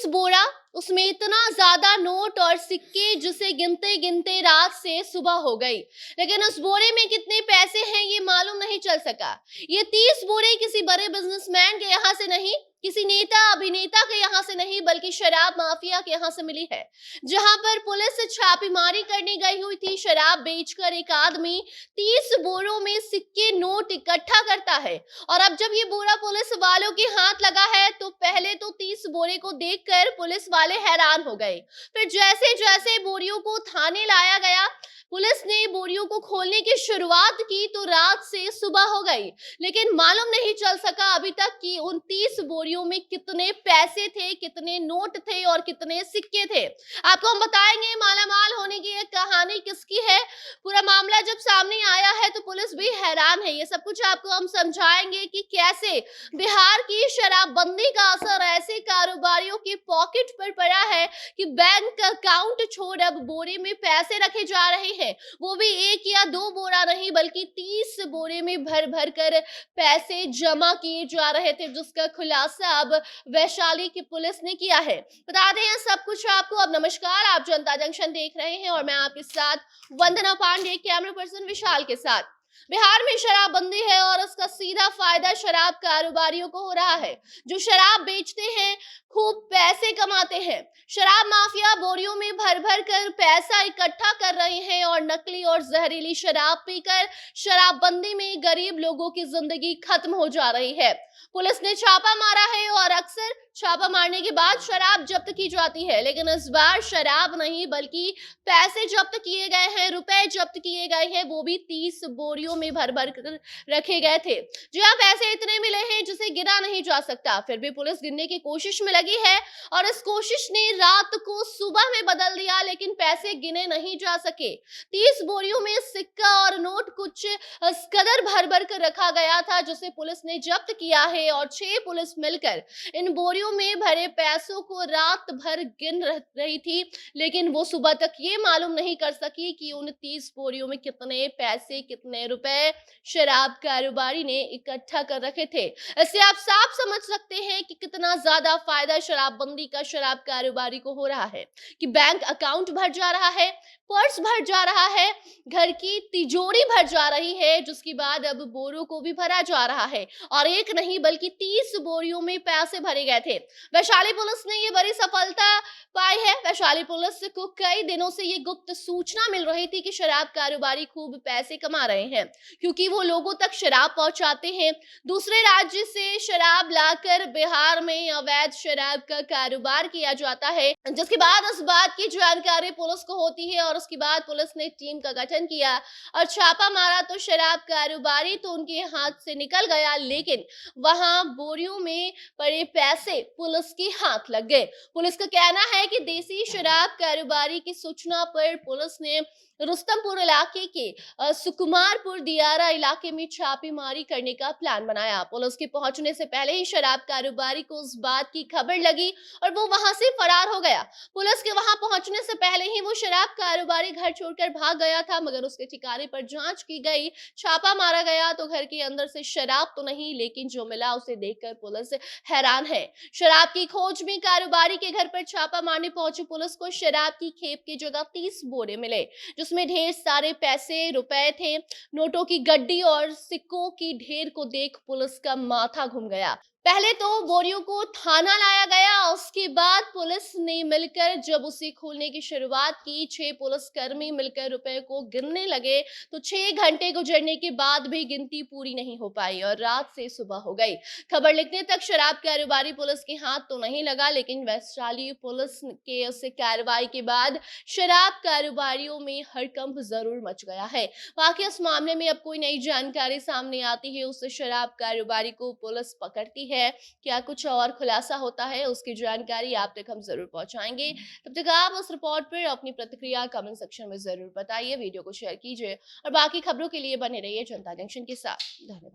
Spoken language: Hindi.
बोरा, उसमें इतना ज्यादा नोट और सिक्के जिसे गिनते गिनते रात से सुबह हो गई, लेकिन उस बोरे में कितने पैसे हैं ये मालूम नहीं चल सका। ये 30 बोरे किसी बड़े बिजनेसमैन के यहाँ से नहीं, किसी नेता अभिनेता के यहाँ से नहीं, बल्कि शराब माफिया के यहाँ से मिली है। जहां पर पुलिस छापेमारी करने गई हुई थी, शराब बेचकर एक आदमी 30 बोरों में सिक्के नोट इकट्ठा करता है। और अब जब ये बोरा पुलिस वालों के हाथ लगा है तो पहले तो 30 बोरे को देखकर पुलिस वाले हैरान हो गए। फिर जैसे जैसे बोरियों को थाने लाया गया, पुलिस ने बोरियों को खोलने की शुरुआत की तो रात से सुबह हो गई, लेकिन मालूम नहीं चल सका अभी तक कि उन 30 बोरियों में कितने पैसे थे, कितने नोट थे और कितने सिक्के थे। आपको हम बताएंगे मालामाल होने की एक कहानी किसकी है। पूरा मामला जब सामने आया है तो पुलिस भी हैरान है। ये सब कुछ आपको हम समझाएंगे कि कैसे बिहार की शराबबंदी का असर ऐसे कारोबारियों की पॉकेट पर पड़ा है कि बैंक अकाउंट छोड़ अब बोरे में पैसे रखे जा रहे हैं, वो भी एक या दो बोरा नहीं बल्कि 30 बोरे में भर भर कर पैसे जमा किए जा रहे थे, जिसका खुलासा अब वैशाली की पुलिस ने किया है। बता दें यह सब कुछ आपको। अब नमस्कार, आप जनता जंक्शन देख रहे हैं और मैं आपके साथ वंदना पांडे, कैमरा पर्सन विशाल के साथ। बिहार में शराबबंदी है और इसका सीधा फायदा शराब कारोबारियों को हो रहा है, जो शराब बेचते हैं, खूब पैसे कमाते हैं। शराब माफिया बोरियों में भर भर कर पैसा इकट्ठा कर रहे हैं और नकली और जहरीली शराब पीकर शराबबंदी में गरीब लोगों की जिंदगी खत्म हो जा रही है। पुलिस ने छापा मारा है और अक्सर छापा मारने के बाद शराब जब्त की जाती है, लेकिन इस बार शराब नहीं बल्कि पैसे जब्त किए गए हैं, रुपए जब्त किए गए हैं, वो भी 30 बोरियों में भर भर कर रखे गए थे। जी हाँ, पैसे इतने मिले हैं जिसे गिना नहीं जा सकता। फिर भी पुलिस गिनने की कोशिश में लगी है और इस कोशिश ने रात को सुबह में बदल दिया, लेकिन पैसे गिने नहीं जा सके। 30 बोरियों में सिक्का और नोट कुछ इस कदर भर भर कर रखा गया था जिसे पुलिस ने जब्त किया है और 6 पुलिस मिलकर इन बोरियों में भरे पैसों को रात भर गिन रही थी, लेकिन वो सुबह तक ये मालूम नहीं कर सकी कि उन 30 बोरियों में कितने पैसे, कितने रुपए शराब कारोबारी ने इकट्ठा कर रखे थे। इससे आप साफ समझ सकते हैं कि कितना ज्यादा फायदा शराबबंदी का शराब कारोबारी को हो रहा है कि बैंक अकाउंट भर जा रहा है, पर्स भर जा रहा है, घर की तिजोरी भर जा रही है, जिसके बाद अब बोरों को भी भरा जा रहा है और एक नहीं बल्कि 30 बोरियों में पैसे भरे गए थे। वैशाली पुलिस ने ये बड़ी सफलता पाई है। वैशाली पुलिस को कई दिनों से ये गुप्त सूचना मिल रही थी कि शराब कारोबारी खूब पैसे कमा रहे हैं, क्योंकि वो लोगों तक शराब पहुंचाते हैं। दूसरे राज्य से शराब लाकर बिहार में अवैध शराब का कारोबार किया जाता है, जिसके बाद इस बात की जानकारी पुलिस को होती है और उसके बाद पुलिस ने टीम का गठन किया और छापा मारा तो शराब कारोबारी तो उनके हाथ से निकल गया, लेकिन वहां बोरियों में पड़े पैसे पुलिस के हाथ लग गए। पुलिस का कहना है कि देसी शराब कारोबारी की सूचना पर पुलिस ने रुस्तमपुर इलाके के सुकुमारपुर दियारा इलाके में छापेमारी करने का प्लान बनाया। पुलिस के पहुंचने से पहले ही शराब कारोबारी को उस बात की खबर लगी और वो वहां से फरार हो गया। पुलिस के वहां पहुंचने से पहले ही वो शराब कारोबारी घर छोड़कर भाग गया था, मगर उसके ठिकाने पर जांच की गई, छापा मारा गया तो घर के अंदर से शराब तो नहीं, लेकिन जो मिला उसे देखकर पुलिस हैरान है। शराब की खोज में कारोबारी के घर पर छापा मारने पहुंची पुलिस को शराब की खेप की जगह 30 बोरे मिले, जिसमें ढेर सारे पैसे, रुपए थे। नोटों की गड्डी और सिक्कों की ढेर को देख पुलिस का माथा घूम गया। पहले तो बोरियों को थाना लाया गया, उसके बाद पुलिस ने मिलकर जब उसे खोलने की शुरुआत की, 6 पुलिसकर्मी मिलकर रुपए को गिनने लगे तो 6 घंटे गुजरने के बाद भी गिनती पूरी नहीं हो पाई और रात से सुबह हो गई। खबर लिखने तक शराब कारोबारी पुलिस के हाथ तो नहीं लगा, लेकिन वैशाली पुलिस के उस कार्रवाई के बाद शराब कारोबारियों में हड़कंप जरूर मच गया है। बाकी इस मामले में अब कोई नई जानकारी सामने आती है, उस शराब कारोबारी को पुलिस पकड़ती है, क्या कुछ और खुलासा होता है, उसकी जानकारी आप तक हम जरूर पहुंचाएंगे। तब तक आप उस रिपोर्ट पर अपनी प्रतिक्रिया कमेंट सेक्शन में जरूर बताइए, वीडियो को शेयर कीजिए और बाकी खबरों के लिए बने रहिए जनता जंक्शन के साथ। धन्यवाद।